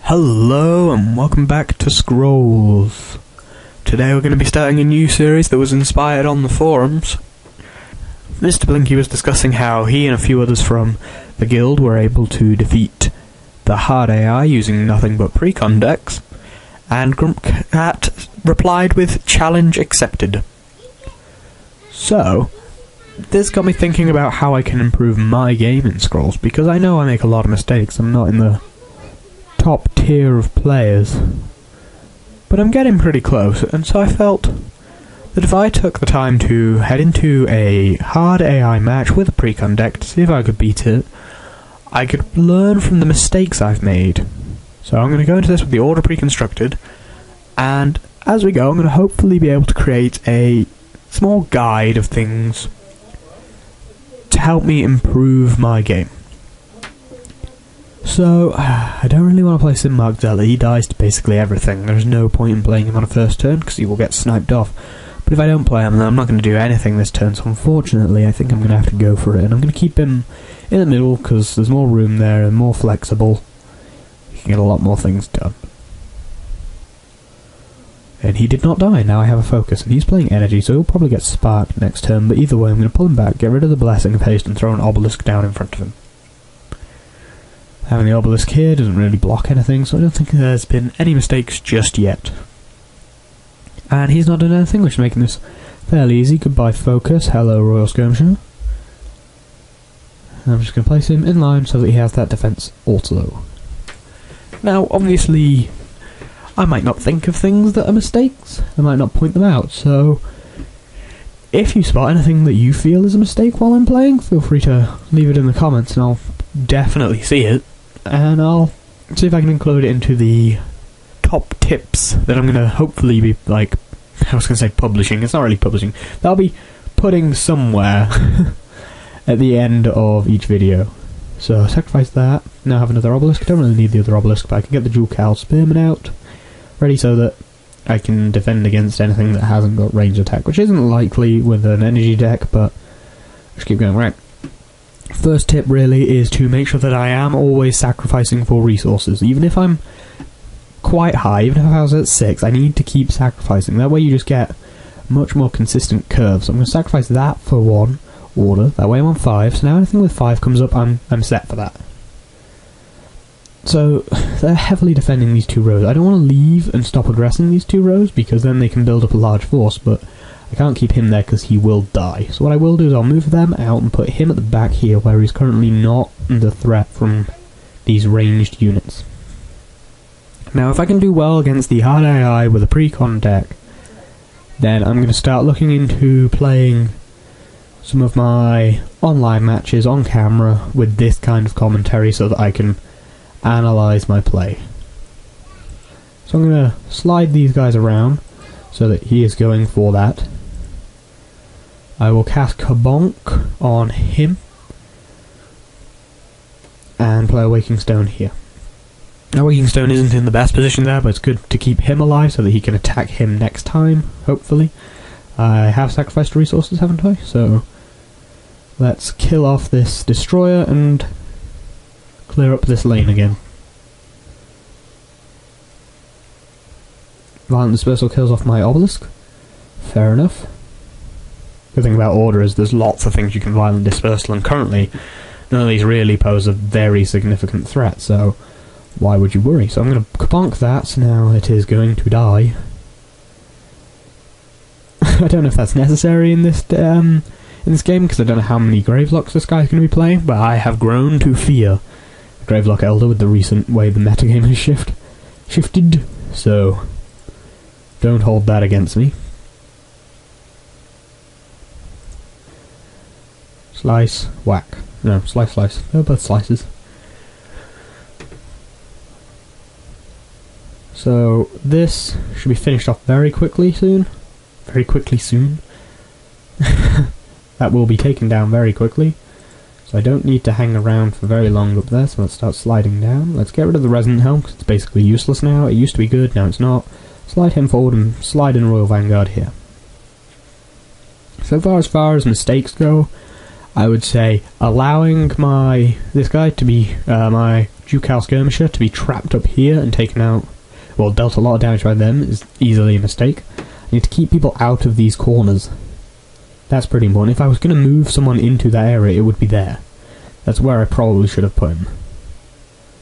Hello and welcome back to Scrolls. Today we're going to be starting a new series that was inspired on the forums. Mr. Blinky was discussing how he and a few others from the guild were able to defeat the hard AI using nothing but precon decks, and Grumpcat replied with challenge accepted. So, this got me thinking about how I can improve my game in Scrolls, because I know I make a lot of mistakes. I'm not in the top tier of players, but I'm getting pretty close, and so I felt that if I took the time to head into a hard AI match with a precon deck to see if I could beat it, I could learn from the mistakes I've made. So I'm going to go into this with the order pre-constructed, and as we go I'm going to hopefully be able to create a small guide of things to help me improve my game. So, I don't really want to play Sim Mark Zeller. He dies to basically everything. There's no point in playing him on a first turn, because he will get sniped off. But if I don't play him, then I'm not going to do anything this turn, so unfortunately I think I'm going to have to go for it. And I'm going to keep him in the middle, because there's more room there, and more flexible. You can get a lot more things done. And he did not die. Now I have a focus, and he's playing energy, so he'll probably get sparked next turn. But either way, I'm going to pull him back, get rid of the Blessing of Haste, and throw an Obelisk down in front of him. Having the obelisk here doesn't really block anything, so I don't think there's been any mistakes just yet. And he's not done anything, which is making this fairly easy. Goodbye focus, hello Royal Skirmisher. And I'm just going to place him in line so that he has that defense also. Now, obviously, I might not think of things that are mistakes. I might not point them out, so if you spot anything that you feel is a mistake while I'm playing, feel free to leave it in the comments and I'll definitely see it. And I'll see if I can include it into the top tips that I'm going to hopefully be, like, I was going to say publishing, it's not really publishing, but I'll be putting somewhere at the end of each video. So, sacrifice that, now I have another obelisk. I don't really need the other obelisk, but I can get the dual Cal Spearman out, ready so that I can defend against anything that hasn't got range attack, which isn't likely with an energy deck, but let's keep going. Right. First tip really is to make sure that I am always sacrificing for resources. Even if I'm quite high, even if I was at 6, I need to keep sacrificing. That way you just get much more consistent curves. So I'm going to sacrifice that for 1 order. That way I'm on 5. So now anything with 5 comes up, I'm set for that. So they're heavily defending these 2 rows. I don't want to leave and stop aggressing these 2 rows, because then they can build up a large force, but I can't keep him there because he will die. So what I will do is I'll move them out and put him at the back here, where he's currently not under threat from these ranged units. Now if I can do well against the hard AI with a precon deck, then I'm going to start looking into playing some of my online matches on camera with this kind of commentary so that I can analyse my play. So I'm going to slide these guys around so that he is going for that. I will cast Kabonk on him and play a Waking Stone here. Now Waking Stone isn't in the best position there, but it's good to keep him alive so that he can attack him next time, hopefully. I have sacrificed resources, haven't I? So let's kill off this destroyer and clear up this lane again. Violent Dispersal kills off my obelisk. Fair enough. The thing about order is there's lots of things you can violent dispersal, and currently none of these really pose a very significant threat, so why would you worry? So I'm going to kabonk that, so now it is going to die. I don't know if that's necessary in this game, because I don't know how many Gravelocks this guy's going to be playing, but I have grown to fear Gravelock Elder with the recent way the metagame has shifted, so don't hold that against me. Slice, whack. No, slice, slice. They're both slices. So this should be finished off very quickly soon. Very quickly soon. That will be taken down very quickly. So I don't need to hang around for very long up there, so let's start sliding down. Let's get rid of the Resonant Helm, because it's basically useless now. It used to be good, now it's not. Slide him forward and slide in Royal Vanguard here. So far as mistakes go, I would say allowing this guy to be my Ducal Skirmisher to be trapped up here and taken out, well, dealt a lot of damage by them is easily a mistake. I need to keep people out of these corners. That's pretty important. If I was going to move someone into that area, it would be there. That's where I probably should have put him.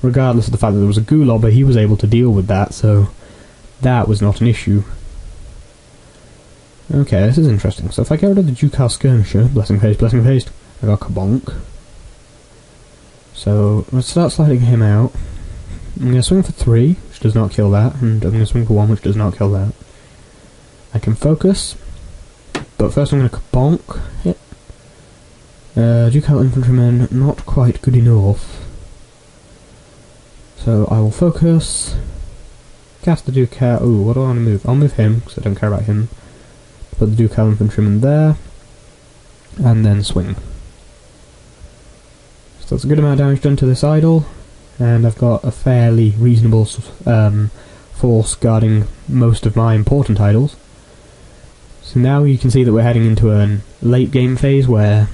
Regardless of the fact that there was a Gulag, but he was able to deal with that, so that was not an issue. Okay, this is interesting. So if I get rid of the Ducal Skirmisher, blessing paste, I got Kabonk. So let's start sliding him out. I'm going to swing for 3, which does not kill that, and I'm going to swing for 1, which does not kill that. I can focus, but first I'm going to Kabonk hit. Ducal Infantryman, not quite good enough. So I will focus, cast the Ducal. Ooh, what do I want to move? I'll move him, because I don't care about him. Put the Ducal Infantryman there, and then swing. So that's a good amount of damage done to this idol, and I've got a fairly reasonable force guarding most of my important idols. So now you can see that we're heading into a late game phase where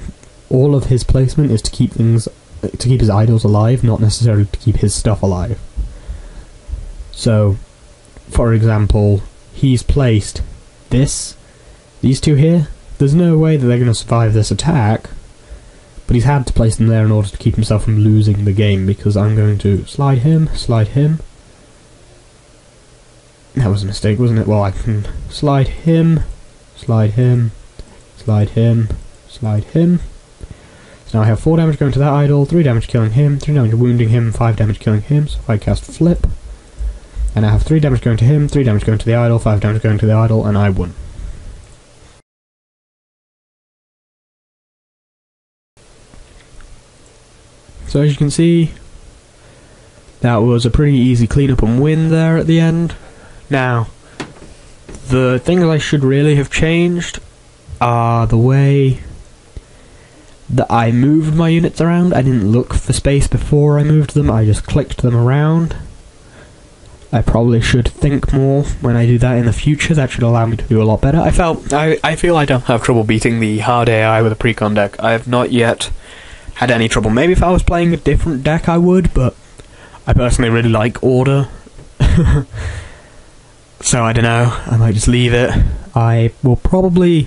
all of his placement is to keep his idols alive, not necessarily to keep his stuff alive. So, for example, he's placed these two here. There's no way that they're going to survive this attack, but he's had to place them there in order to keep himself from losing the game, because I'm going to slide him. That was a mistake, wasn't it? Well, I can slide him. So now I have 4 damage going to that idol, 3 damage killing him, 3 damage wounding him, 5 damage killing him. So if I cast Flip, and I have 3 damage going to him, 3 damage going to the idol, 5 damage going to the idol, and I won. So as you can see, that was a pretty easy cleanup and win there at the end. Now, the things I should really have changed are the way that I moved my units around. I didn't look for space before I moved them, I just clicked them around. I probably should think more when I do that in the future. That should allow me to do a lot better. I feel I don't have trouble beating the hard AI with a precon deck. I have not yet had any trouble. Maybe if I was playing a different deck I would, but I personally really like Order. So I don't know, I might just leave it. I will probably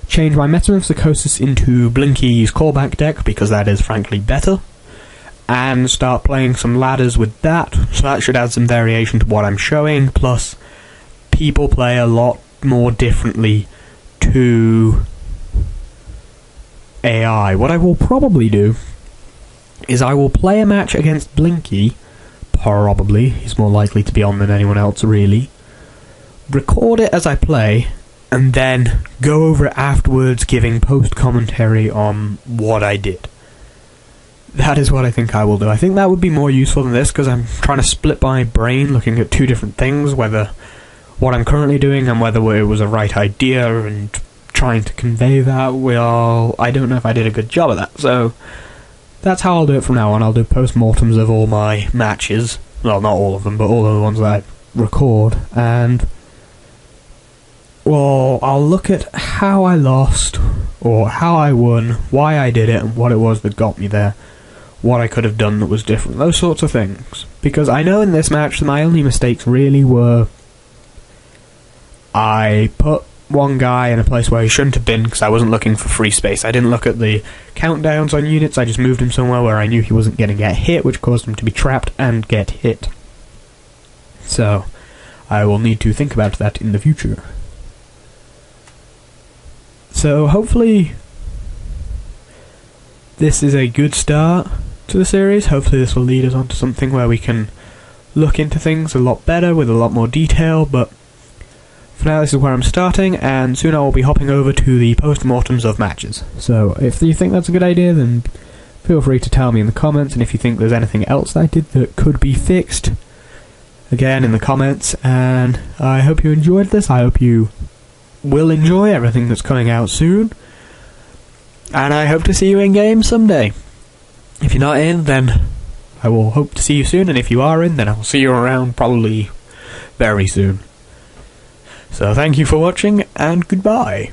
change my Metamorphosis into Blinky's callback deck, because that is frankly better, and start playing some ladders with that, so that should add some variation to what I'm showing, plus people play a lot more differently to AI. What I will probably do is I will play a match against Blinky, probably, he's more likely to be on than anyone else really, record it as I play, and then go over it afterwards, giving post-commentary on what I did. That is what I think I will do. I think that would be more useful than this, because I'm trying to split my brain looking at 2 different things, whether what I'm currently doing and whether it was a right idea, and trying to convey that. Well, I don't know if I did a good job of that, so that's how I'll do it from now on. I'll do post-mortems of all my matches. Well, not all of them, but all of the ones that I record, and well, I'll look at how I lost, or how I won, why I did it, and what it was that got me there, what I could have done that was different, those sorts of things. Because I know in this match that my only mistakes really were I put one guy in a place where he shouldn't have been because I wasn't looking for free space. I didn't look at the countdowns on units, I just moved him somewhere where I knew he wasn't going to get hit, which caused him to be trapped and get hit. So, I will need to think about that in the future. So, hopefully this is a good start to the series. Hopefully this will lead us on to something where we can look into things a lot better with a lot more detail, but for now this is where I'm starting, and soon I will be hopping over to the post-mortems of matches. So if you think that's a good idea, then feel free to tell me in the comments, and if you think there's anything else that I did that could be fixed, again in the comments. And I hope you enjoyed this. I hope you will enjoy everything that's coming out soon, and I hope to see you in game someday. If you're not in, then I will hope to see you soon, and if you are in, then I will see you around probably very soon. So thank you for watching, and goodbye.